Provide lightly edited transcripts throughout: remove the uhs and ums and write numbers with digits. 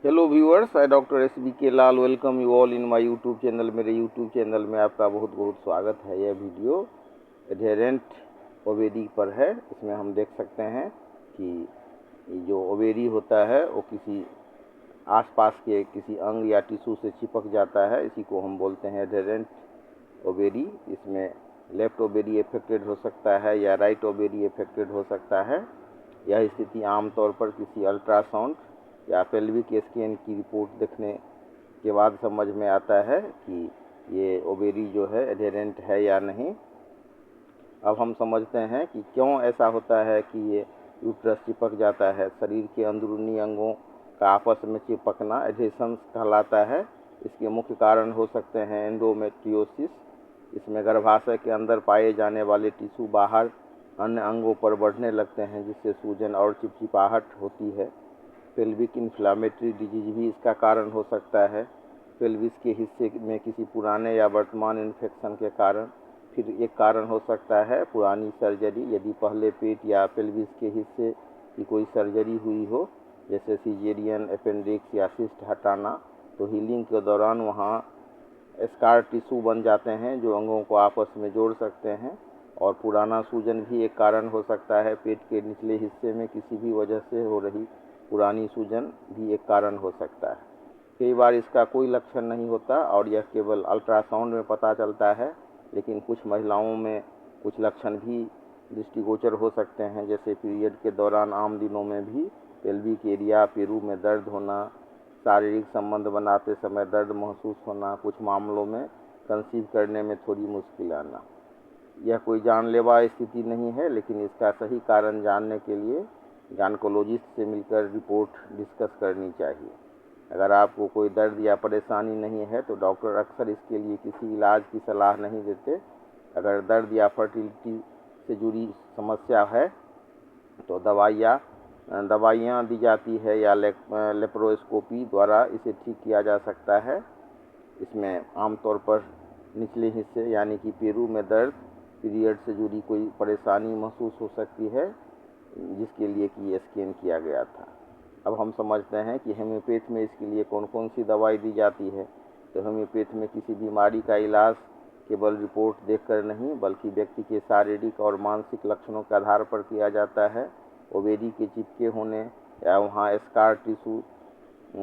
Hello viewers, I doctor S B K Lal welcome you all in my YouTube channel. मेरे YouTube channel में आपका बहुत बहुत स्वागत है। यह वीडियो एडहेरेंट ओवेरी पर है। इसमें हम देख सकते हैं कि जो ओवेरी होता है वो किसी आसपास के किसी अंग या टिश्यू से चिपक जाता है। इसी को हम बोलते हैं एडहेरेंट ओवेरी। इसमें लेफ्ट ओवेरी अफेक्टेड हो सकता है या राइट ओवेरी अफेक्टेड हो सकता है। यह स्थिति आमतौर पर किसी अल्ट्रासाउंड या पेल्विक स्कैन की रिपोर्ट देखने के बाद समझ में आता है कि ये ओवेरी जो है एडहेरेंट है या नहीं। अब हम समझते हैं कि क्यों ऐसा होता है कि ये यूट्रस चिपक जाता है। शरीर के अंदरूनी अंगों का आपस में चिपकना एडहेशंस कहलाता है। इसके मुख्य कारण हो सकते हैं एंडोमेट्रियोसिस, इसमें गर्भाशय के अंदर पाए जाने वाले टिश्यू बाहर अन्य अंगों पर बढ़ने लगते हैं, जिससे सूजन और चिपचिपाहट होती है। पेल्विक इन्फ्लामेटरी डिजीज भी इसका कारण हो सकता है। पेल्विस के हिस्से में किसी पुराने या वर्तमान इन्फेक्शन के कारण। फिर एक कारण हो सकता है पुरानी सर्जरी, यदि पहले पेट या पेल्विस के हिस्से की कोई सर्जरी हुई हो, जैसे सीजेरियन, अपेंडिक्स या सिस्ट हटाना, तो हीलिंग के दौरान वहाँ स्कार टिश्यू बन जाते हैं जो अंगों को आपस में जोड़ सकते हैं। और पुराना सूजन भी एक कारण हो सकता है। पेट के निचले हिस्से में किसी भी वजह से हो रही पुरानी सूजन भी एक कारण हो सकता है। कई बार इसका कोई लक्षण नहीं होता और यह केवल अल्ट्रासाउंड में पता चलता है, लेकिन कुछ महिलाओं में कुछ लक्षण भी दृष्टिगोचर हो सकते हैं, जैसे पीरियड के दौरान आम दिनों में भी पेल्विक एरिया, पेरू में दर्द होना, शारीरिक संबंध बनाते समय दर्द महसूस होना, कुछ मामलों में कंसीव करने में थोड़ी मुश्किल आना। यह कोई जानलेवा स्थिति नहीं है, लेकिन इसका सही कारण जानने के लिए गायनेकोलॉजिस्ट से मिलकर रिपोर्ट डिस्कस करनी चाहिए। अगर आपको कोई दर्द या परेशानी नहीं है तो डॉक्टर अक्सर इसके लिए किसी इलाज की सलाह नहीं देते। अगर दर्द या फर्टिलिटी से जुड़ी समस्या है तो दवाइयाँ दी जाती है या लेप्रोस्कोपी द्वारा इसे ठीक किया जा सकता है। इसमें आमतौर पर निचले हिस्से यानी कि पेरू में दर्द, पीरियड से जुड़ी कोई परेशानी महसूस हो सकती है, जिसके लिए कि स्कैन किया गया था। अब हम समझते हैं कि होम्योपैथ में इसके लिए कौन कौन सी दवाई दी जाती है। तो होम्योपैथ में किसी बीमारी का इलाज केवल रिपोर्ट देखकर नहीं, बल्कि व्यक्ति के शारीरिक और मानसिक लक्षणों के आधार पर किया जाता है। ओवेरी के चिपके होने या वहाँ स्कार टिश्यू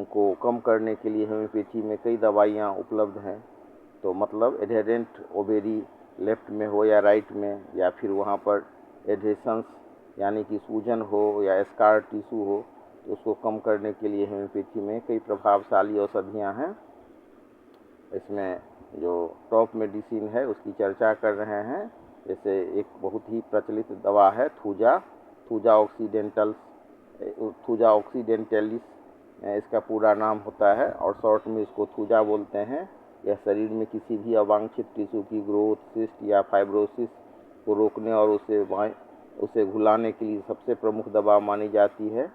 को कम करने के लिए होम्योपैथी में कई दवाइयाँ उपलब्ध हैं। तो मतलब एडहेरेंट ओवेरी लेफ्ट में हो या राइट में, या फिर वहाँ पर एडहेशंस यानी कि सूजन हो या स्कार टिश्यू हो, तो उसको कम करने के लिए होम्योपैथी में कई प्रभावशाली औषधियाँ हैं। इसमें जो टॉप मेडिसिन है उसकी चर्चा कर रहे हैं। जैसे एक बहुत ही प्रचलित दवा है थूजा ऑक्सीडेंटलिस इसका पूरा नाम होता है और शॉर्ट में इसको थूजा बोलते हैं। यह शरीर में किसी भी अवांछित टिश्यू की ग्रोथ, सिस्ट या फाइब्रोसिस को रोकने और उसे घुलाने के लिए सबसे प्रमुख दवा मानी जाती है।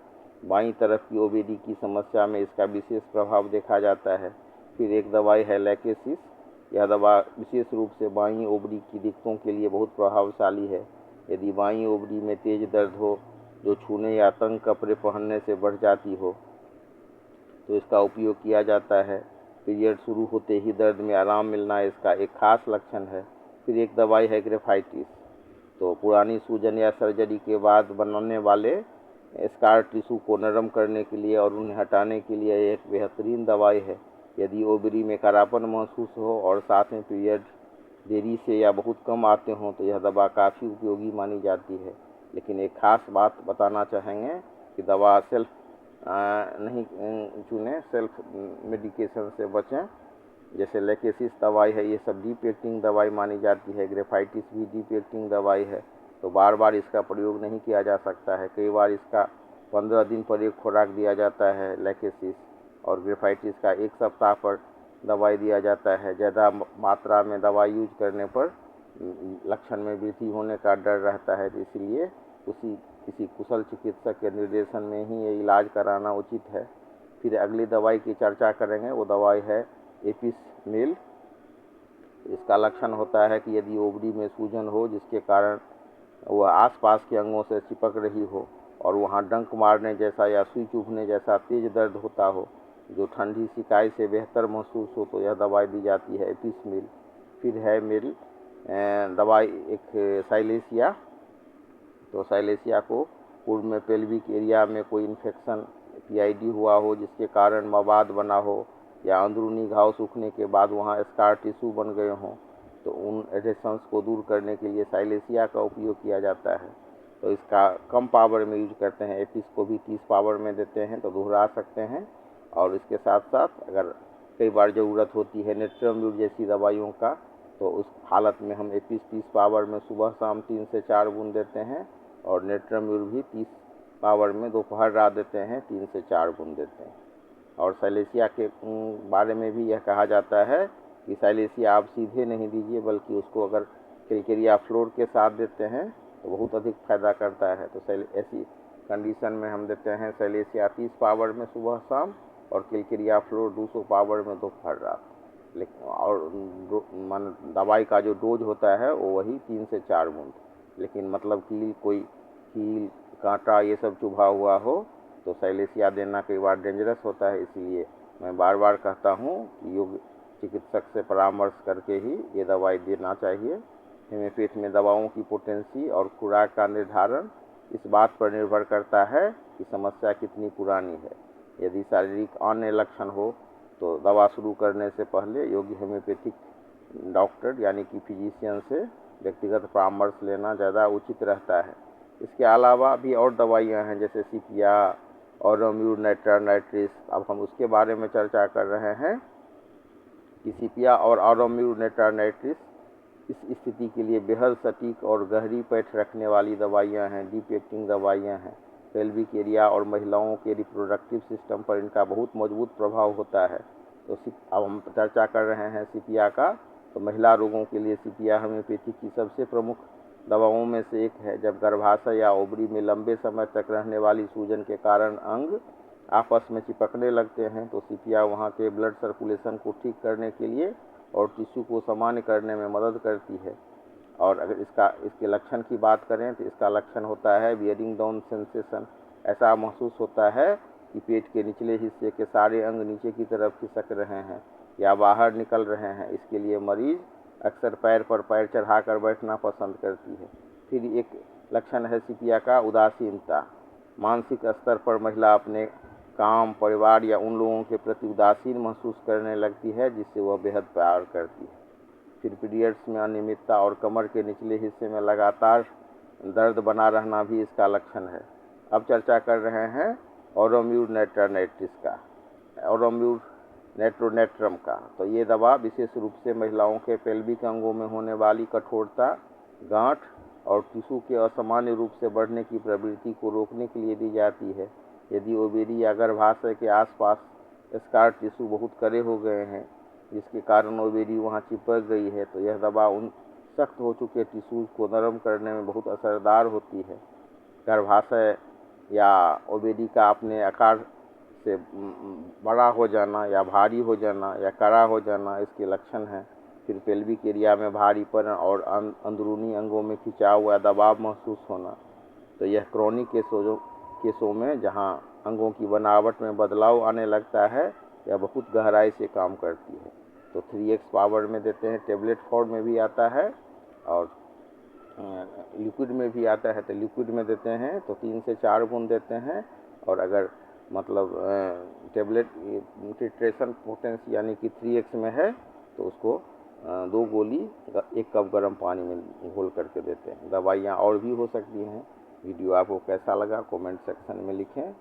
बाईं तरफ की ओवेरी की समस्या में इसका विशेष प्रभाव देखा जाता है। फिर एक दवाई है लैकेसिस। यह दवा विशेष रूप से बाईं ओवरी की दिक्कतों के लिए बहुत प्रभावशाली है। यदि बाईं ओवरी में तेज दर्द हो जो छूने या तंग कपड़े पहनने से बढ़ जाती हो, तो इसका उपयोग किया जाता है। पीरियड शुरू होते ही दर्द में आराम मिलना इसका एक खास लक्षण है। फिर एक दवाई है ग्रेफाइटिस। तो पुरानी सूजन या सर्जरी के बाद बनने वाले स्कार टिश्यू को नरम करने के लिए और उन्हें हटाने के लिए एक बेहतरीन दवाई है। यदि ओवरी में करापन महसूस हो और साथ में पीरियड देरी से या बहुत कम आते हों, तो यह दवा काफ़ी उपयोगी मानी जाती है। लेकिन एक खास बात बताना चाहेंगे कि दवा सेल्फ नहीं चुनें, सेल्फ मेडिकेशन से बचें। जैसे लैकेसिस दवाई है, ये सब डीप एक्टिंग दवाई मानी जाती है। ग्रेफाइटिस भी डीप एक्टिंग दवाई है, तो बार बार इसका प्रयोग नहीं किया जा सकता है। कई बार इसका 15 दिन पर एक खुराक दिया जाता है लैकेसिस, और ग्रेफाइटिस का 1 सप्ताह पर दवाई दिया जाता है। ज़्यादा मात्रा में दवाई यूज करने पर लक्षण में वृद्धि होने का डर रहता है, इसलिए किसी कुशल चिकित्सक के निर्देशन में ही ये इलाज कराना उचित है। फिर अगली दवाई की चर्चा करेंगे, वो दवाई है एपिसमेल। इसका लक्षण होता है कि यदि ओवरी में सूजन हो जिसके कारण वह आसपास के अंगों से चिपक रही हो और वहाँ डंक मारने जैसा या सुई चुभने जैसा तेज दर्द होता हो, जो ठंडी शिकायत से बेहतर महसूस हो तो यह दवाई दी जाती है एपिस मिल। फिर है मिल दवाई एक साइलेसिया। तो साइलेसिया को पूर्व में पेल्विक एरिया में कोई इन्फेक्शन पीआईडी हुआ हो जिसके कारण मवाद बना हो, या अंदरूनी घाव सूखने के बाद वहाँ स्कार टिश्यू बन गए हों, तो उन एडेशंस को दूर करने के लिए साइलेसिया का उपयोग किया जाता है। तो इसका कम पावर में यूज करते हैं, एपिस को भी 30 पावर में देते हैं तो दोहरा सकते हैं। और इसके साथ साथ अगर कई बार ज़रूरत होती है नेट्रम्यूर जैसी दवाइयों का, तो उस हालत में हम एपिस 30 पावर में सुबह शाम 3 से 4 बूंद देते हैं, और नेट्रम्यूर भी 30 पावर में दोपहर रात देते हैं, 3 से 4 बूंद देते हैं। और साइलेसिया के बारे में भी यह कहा जाता है कि साइलेसिया आप सीधे नहीं दीजिए, बल्कि उसको अगर कैलकेरिया फ्लोर के साथ देते हैं तो बहुत अधिक फायदा करता है। तो ऐसी कंडीशन में हम देते हैं साइलेसिया 30 पावर में सुबह शाम, और कैलकेरिया फ्लोर 200 पावर में दोपहर रात। लेकिन और दवाई का जो डोज होता है वो वही 3 से 4 बूंद। लेकिन मतलब कील कांटा ये सब चुभा हुआ हो तो साइलेसिया देना कई बार डेंजरस होता है। इसलिए मैं बार बार कहता हूँ कि योग्य चिकित्सक से परामर्श करके ही ये दवाई देना चाहिए। हेमियोपैथ में दवाओं की पोटेंसी और खुराक का निर्धारण इस बात पर निर्भर करता है कि समस्या कितनी पुरानी है। यदि शारीरिक अन्य लक्षण हो तो दवा शुरू करने से पहले योग्य हेमियोपैथिक डॉक्टर यानी कि फिजिशियन से व्यक्तिगत परामर्श लेना ज़्यादा उचित रहता है। इसके अलावा भी और दवाइयाँ हैं जैसे सीपिया, ऑरोम्यूर नाइट्राइट्रिस। अब हम उसके बारे में चर्चा कर रहे हैं कि सीपिया और ऑरोम्यूर नाइट्राइट्रिस इस स्थिति के लिए बेहद सटीक और गहरी पैठ रखने वाली दवाइयाँ हैं, डीप एक्टिंग दवाइयाँ हैं। पेल्विक एरिया और महिलाओं के रिप्रोडक्टिव सिस्टम पर इनका बहुत मजबूत प्रभाव होता है। तो अब हम चर्चा कर रहे हैं सीपिया का। तो महिला रोगों के लिए सीपिया होम्योपैथी की सबसे प्रमुख दवाओं में से एक है। जब गर्भाशय या ओवरी में लंबे समय तक रहने वाली सूजन के कारण अंग आपस में चिपकने लगते हैं तो सीपिया वहाँ के ब्लड सर्कुलेशन को ठीक करने के लिए और टिश्यू को सामान्य करने में मदद करती है। और अगर इसके लक्षण की बात करें तो इसका लक्षण होता है बियरिंग डाउन सेंसेशन। ऐसा महसूस होता है कि पेट के निचले हिस्से के सारे अंग नीचे की तरफ खिसक रहे हैं या बाहर निकल रहे हैं। इसके लिए मरीज अक्सर पैर पर पैर चढ़ाकर बैठना पसंद करती है। फिर एक लक्षण है सीपिया का उदासीनता। मानसिक स्तर पर महिला अपने काम, परिवार या उन लोगों के प्रति उदासीन महसूस करने लगती है जिससे वह बेहद प्यार करती है। फिर पीरियड्स में अनियमितता और कमर के निचले हिस्से में लगातार दर्द बना रहना भी इसका लक्षण है। अब चर्चा कर रहे हैं ऑरोम्यूर नाइट्राइट्रिस का, ऑरोम्यूर नेट्रोनेट्रम का। तो ये दवा विशेष रूप से महिलाओं के पेल्विक अंगों में होने वाली कठोरता, गांठ और टिश्यू के असामान्य रूप से बढ़ने की प्रवृत्ति को रोकने के लिए दी जाती है। यदि ओवेरी या गर्भाशय के आसपास स्कार टिश्यू बहुत कड़े हो गए हैं जिसके कारण ओवेरी वहां चिपक गई है तो यह दवा उन सख्त हो चुके टिश्यूज को नरम करने में बहुत असरदार होती है। गर्भाशय या ओवेरी का अपने आकार से बड़ा हो जाना या भारी हो जाना या कड़ा हो जाना इसके लक्षण हैं। फिर पेल्विक एरिया में भारीपन और अंदरूनी अंगों में खिंचाव या दबाव महसूस होना। तो यह क्रॉनिक केसों में जहां अंगों की बनावट में बदलाव आने लगता है यह बहुत गहराई से काम करती है। तो 3x पावर में देते हैं, टेबलेट फॉर्म में भी आता है और लिक्विड में भी आता है। तो लिक्विड में देते हैं तो 3 से 4 बूंद देते हैं, और अगर मतलब टेबलेट टिट्रेशन पोटेंसी यानी कि 3x में है तो उसको 2 गोली 1 कप गर्म पानी में घोल करके देते हैं। दवाइयाँ और भी हो सकती हैं। वीडियो आपको कैसा लगा कमेंट सेक्शन में लिखें।